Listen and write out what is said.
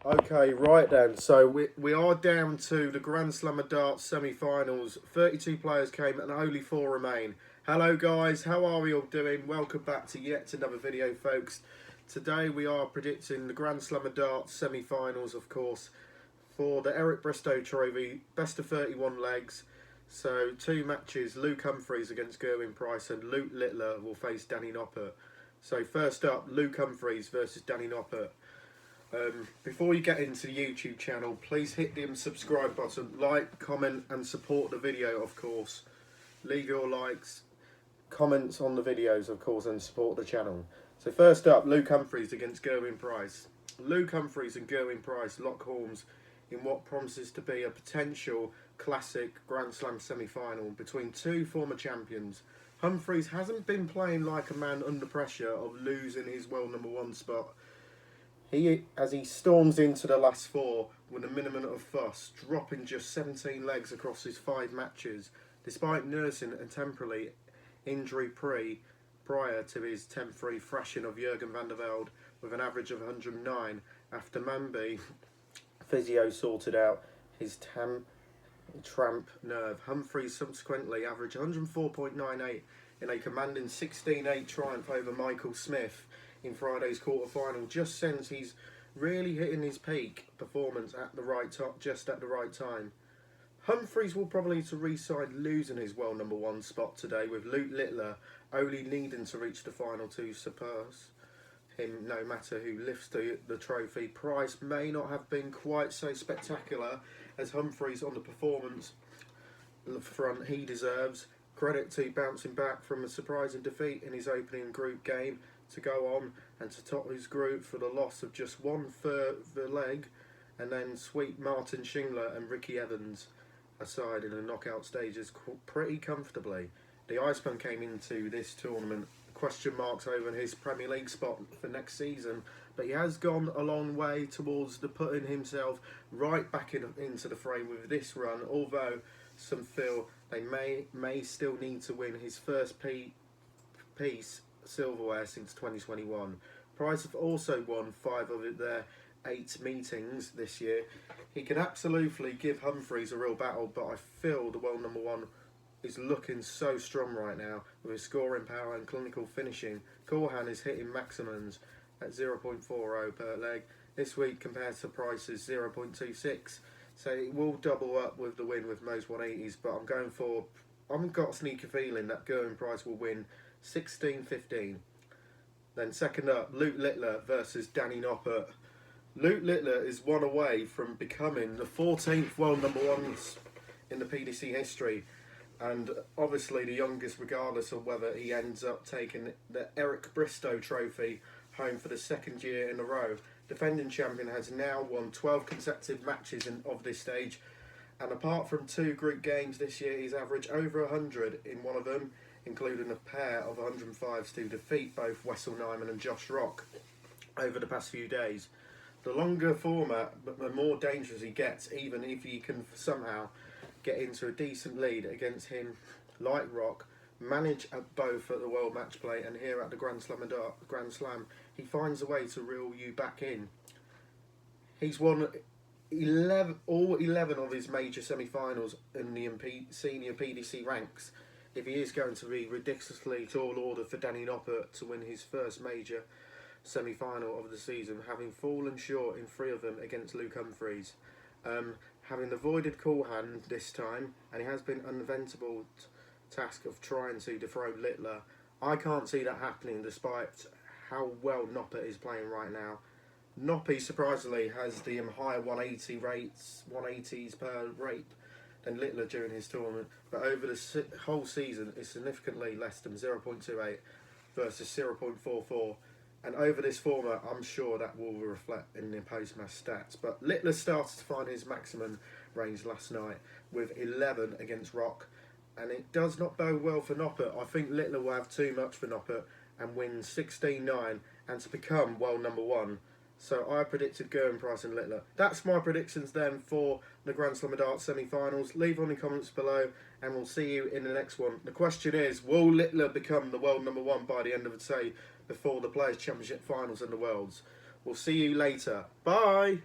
Okay, right then. So we are down to the Grand Slam of Darts semi-finals. 32 players came and only 4 remain. Hello guys, how are we all doing? Welcome back to yet another video, folks. Today we are predicting the Grand Slam of Darts semi-finals, of course, for the Eric Bristow Trophy, best of 31 legs. So 2 matches, Luke Humphries against Gerwyn Price and Luke Littler will face Danny Noppert. So first up, Luke Humphries versus Danny Noppert. Before you get into the YouTube channel, please hit the subscribe button, like, comment and support the video, of course. Leave your likes, comments on the videos, of course, and support the channel. So first up, Luke Humphries against Gerwyn Price. Luke Humphries and Gerwyn Price lock horns in what promises to be a potential classic Grand Slam semi-final between 2 former champions. Humphries hasn't been playing like a man under pressure of losing his world #1 spot. As he storms into the last 4 with a minimum of fuss, dropping just 17 legs across his 5 matches, despite nursing a temporary injury prior to his temporary thrashing of Jurgen van der Velde with an average of 109 after Mambi physio sorted out his tramp nerve. Humphries subsequently averaged 104.98 in a commanding 16-8 triumph over Michael Smith in Friday's quarter-final. Just since he's really hitting his peak performance at the right just at the right time. Humphries will probably to re-side losing his world #1 spot today, with Luke Littler only needing to reach the final to surpass him no matter who lifts the trophy. Price may not have been quite so spectacular as Humphries on the performance front he deserves. Credit to bouncing back from a surprising defeat in his opening group game to go on and to top his group for the loss of just 1 further leg and then sweep Martin Schindler and Ricky Evans aside in the knockout stages pretty comfortably. The Iceman came into this tournament question marks over his Premier League spot for next season, but he has gone a long way towards putting himself right back into the frame with this run, although some feel they may still need to win his first piece silverware since 2021. Price have also won 5 of their 8 meetings this year. He can absolutely give Humphries a real battle, but I feel the world #1 is looking so strong right now with his scoring power and clinical finishing. Corhan is hitting maximums at 0.40 per leg this week compared to Price's 0.26. So it will double up with the win with most 180s, but I've got a sneaky feeling that Gerwyn Price will win 16-15. Then second up, Luke Littler versus Danny Noppert. Luke Littler is 1 away from becoming the 14th world #1 in the PDC history, and obviously the youngest regardless of whether he ends up taking the Eric Bristow Trophy home for the 2nd year in a row. Defending champion has now won 12 consecutive matches of this stage, and apart from 2 group games this year, he's averaged over 100 in one of them, including a pair of 105s to defeat both Wessel Nyman and Josh Rock over the past few days. The longer format, but the more dangerous he gets, even if he can somehow get into a decent lead against him like Rock, manage at both at the World Match Play and here at the Grand Slam, he finds a way to reel you back in. He's won all 11 of his major semi-finals in the senior PDC ranks. If he is going to be ridiculously tall order for Danny Noppert to win his first major semi-final of the season, having fallen short in 3 of them against Luke Humphries. Having avoided Corhan this time, and he has been unventable task of trying to dethrone Littler. I can't see that happening despite how well Noppert is playing right now. Noppy surprisingly has the higher 180s per rate than Littler during his tournament, but over the whole season is significantly less than 0.28 versus 0.44. And over this format, I'm sure that will reflect in the post-match stats. But Littler started to find his maximum range last night with 11 against Rock, and it does not bode well for Noppert. I think Littler will have too much for Noppert and win 16-9 and to become world #1. So I predicted Gerwyn Price and Littler. That's my predictions then for the Grand Slam of Darts semi-finals. Leave on the comments below and we'll see you in the next one. The question is, will Littler become the world #1 by the end of the day before the Players' Championship finals and the Worlds? We'll see you later. Bye!